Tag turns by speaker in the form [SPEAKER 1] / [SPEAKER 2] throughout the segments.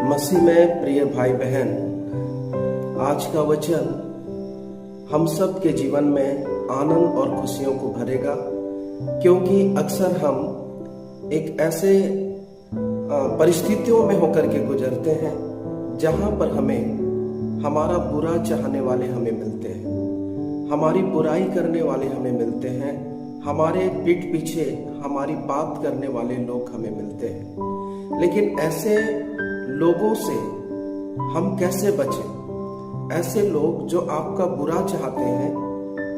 [SPEAKER 1] मसीह में प्रिय भाई बहन, आज का वचन हम सब के जीवन में आनंद और खुशियों को भरेगा, क्योंकि अक्सर हम एक ऐसे परिस्थितियों में होकर के गुजरते हैं जहां पर हमें हमारा बुरा चाहने वाले हमें मिलते हैं, हमारी बुराई करने वाले हमें मिलते हैं, हमारे पीठ पीछे हमारी बात करने वाले लोग हमें मिलते हैं। लेकिन ऐसे लोगों से हम कैसे बचें? ऐसे लोग जो आपका बुरा चाहते हैं,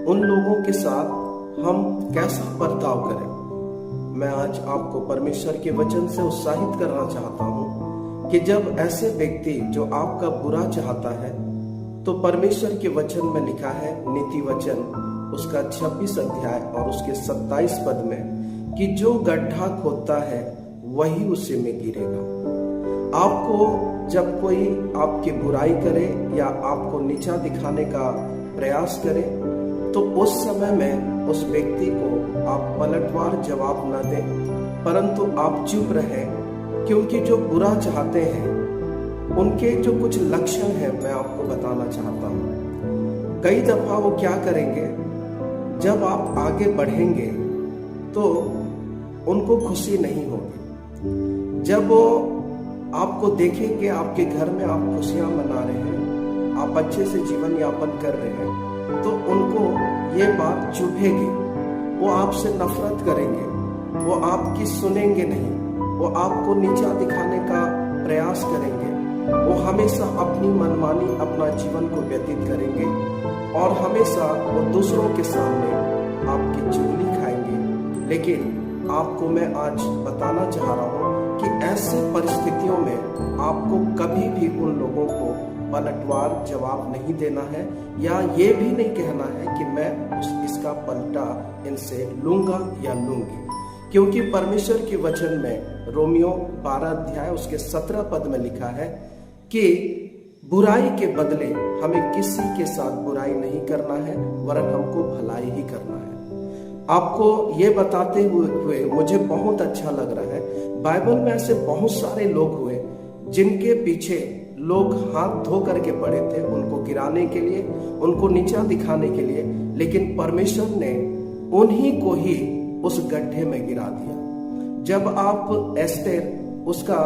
[SPEAKER 1] उन लोगों के साथ हम कैसा बर्ताव करें? मैं आज आपको परमेश्वर के वचन से उत्साहित करना चाहता हूं कि जब ऐसे व्यक्ति जो आपका बुरा चाहता है, तो परमेश्वर के वचन में लिखा है, नीति वचन उसका 26 अध्याय और उसके 27 पद में, कि जो गड्ढा खोदता है वही उसी में गिरेगा। आपको जब कोई आपकी बुराई करे या आपको नीचा दिखाने का प्रयास करे, तो उस समय में उस व्यक्ति को आप पलटवार जवाब न दें, परंतु आप चुप रहें, क्योंकि जो बुरा चाहते हैं उनके जो कुछ लक्षण हैं मैं आपको बताना चाहता हूं। कई दफा वो क्या करेंगे, जब आप आगे बढ़ेंगे तो उनको खुशी नहीं होगी। जब वो आपको देखेंगे आपके घर में आप खुशियां मना रहे हैं, आप अच्छे से जीवन यापन कर रहे हैं, तो उनको ये बात चुभेगी। वो आपसे नफरत करेंगे, वो आपकी सुनेंगे नहीं, वो आपको नीचा दिखाने का प्रयास करेंगे, वो हमेशा अपनी मनमानी अपना जीवन को व्यतीत करेंगे और हमेशा वो दूसरों के सामने आपकी चुगली खाएंगे। लेकिन आपको मैं आज बताना चाह रहा हूं कि ऐसी परिस्थितियों में आपको कभी भी उन लोगों को पलटवार जवाब नहीं देना है, या ये भी नहीं कहना है कि मैं इसका पलटा इनसे लूंगा या लूंगी। क्योंकि परमेश्वर के वचन में रोमियो 12 अध्याय उसके 17 पद में लिखा है कि बुराई के बदले हमें किसी के साथ बुराई नहीं करना है, वरन हमको भलाई ही करना है। आपको ये बताते हुए मुझे बहुत अच्छा लग रहा है, बाइबल में ऐसे बहुत सारे लोग हुए जिनके पीछे लोग हाथ धो करके पड़े थे, उनको गिराने के लिए, उनको नीचा दिखाने के लिए, लेकिन परमेश्वर ने उन्हीं को ही उस गड्ढे में गिरा दिया। जब आप एस्तेर उसका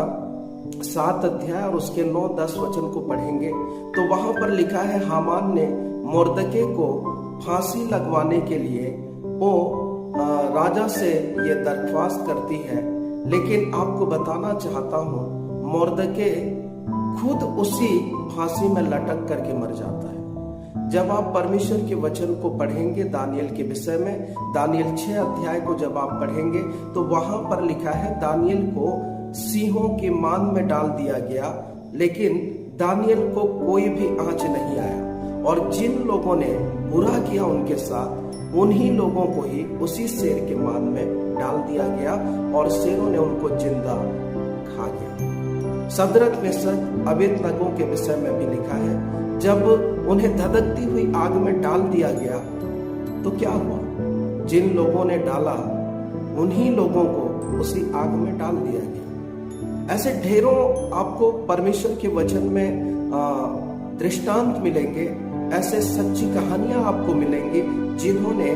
[SPEAKER 1] 7 अध्याय और उसके 9-10 वचन को पढ़ेंगे, तो वहां पर लिखा है, हामान ने मोर्दके को फांसी लगवाने के लिए वो राजा से ये दरख्वास्त करती है। लेकिन आपको बताना चाहता हूं, मोर्दके खुद उसी फांसी में लटक करके मर जाता है। जब आप परमेश्वर के वचन को पढ़ेंगे दानियल के विषय में, दानियल 6 अध्याय को जब आप पढ़ेंगे, तो वहां पर लिखा है, दानियल को सिंहों के मान में डाल दिया गया, लेकिन दानियल को कोई भी आंच नहीं आया। और जिन लोगों ने बुरा किया उनके साथ, उन्हीं लोगों को ही उसी शेर के मान में डाल दिया गया और शेरों ने उनको जिंदा खा गया। सदरक मेशक अबेदनगो के विषय में भी लिखा है, जब उन्हें धधकती हुई आग में डाल दिया गया, तो क्या हुआ? जिन लोगों ने डाला उन्हीं लोगों को उसी आग में डाल दिया गया। ऐसे ढेरों आपको परमेश्वर के वचन में दृष्टांत मिलेंगे, ऐसे सच्ची कहानियां आपको मिलेंगी जिन्होंने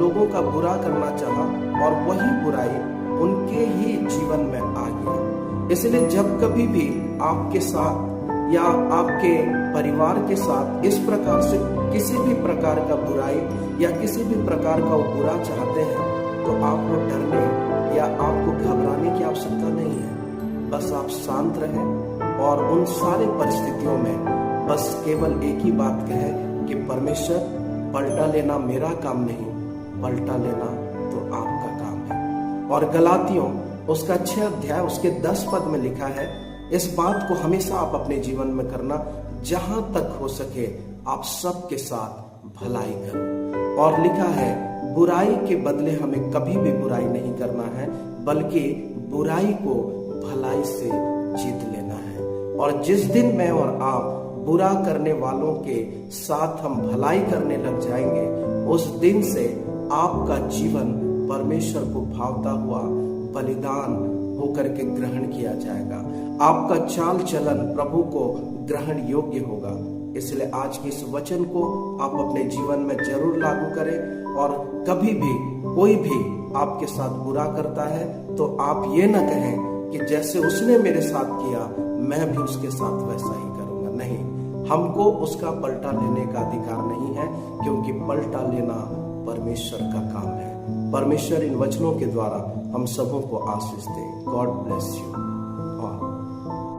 [SPEAKER 1] लोगों का बुरा करना चाहा और वही बुराई उनके ही जीवन में आ गई। इसलिए जब कभी भी आपके साथ या आपके परिवार के साथ इस प्रकार से किसी भी प्रकार का बुराई या किसी भी प्रकार का बुरा चाहते हैं, तो आपको डरने या आपको घबराने की आवश्यकता नहीं है। बस आप शांत रहें और उन सारी परिस्थितियों में बस केवल एक ही बात कहे कि परमेश्वर, पलटा लेना मेरा काम नहीं, पलटा लेना तो आपका काम है। और गलातियों उसका 6 अध्याय उसके 10 पद में लिखा है, इस बात को हमेशा आप अपने जीवन में करना, जहां तक हो सके आप सबके साथ भलाई करो। और लिखा है, बुराई के बदले हमें कभी भी बुराई नहीं करना है, बल्कि बुराई को भलाई से जीत लेना है। और जिस दिन मैं और आप बुरा करने वालों के साथ हम भलाई करने लग जाएंगे, उस दिन से आपका जीवन परमेश्वर को भावता हुआ बलिदान होकर के ग्रहण किया जाएगा। आपका चाल चलन प्रभु को ग्रहण योग्य होगा। इसलिए आज के इस वचन को आप अपने जीवन में जरूर लागू करें। और कभी भी कोई भी आपके साथ बुरा करता है तो आप ये ना कहें कि जैसे उसने मेरे साथ किया मैं भी उसके साथ वैसा ही करूंगा। नहीं, हमको उसका पलटा लेने का अधिकार नहीं है, क्योंकि पलटा लेना परमेश्वर का काम है। परमेश्वर इन वचनों के द्वारा हम सबों को आशीष दे। God bless you.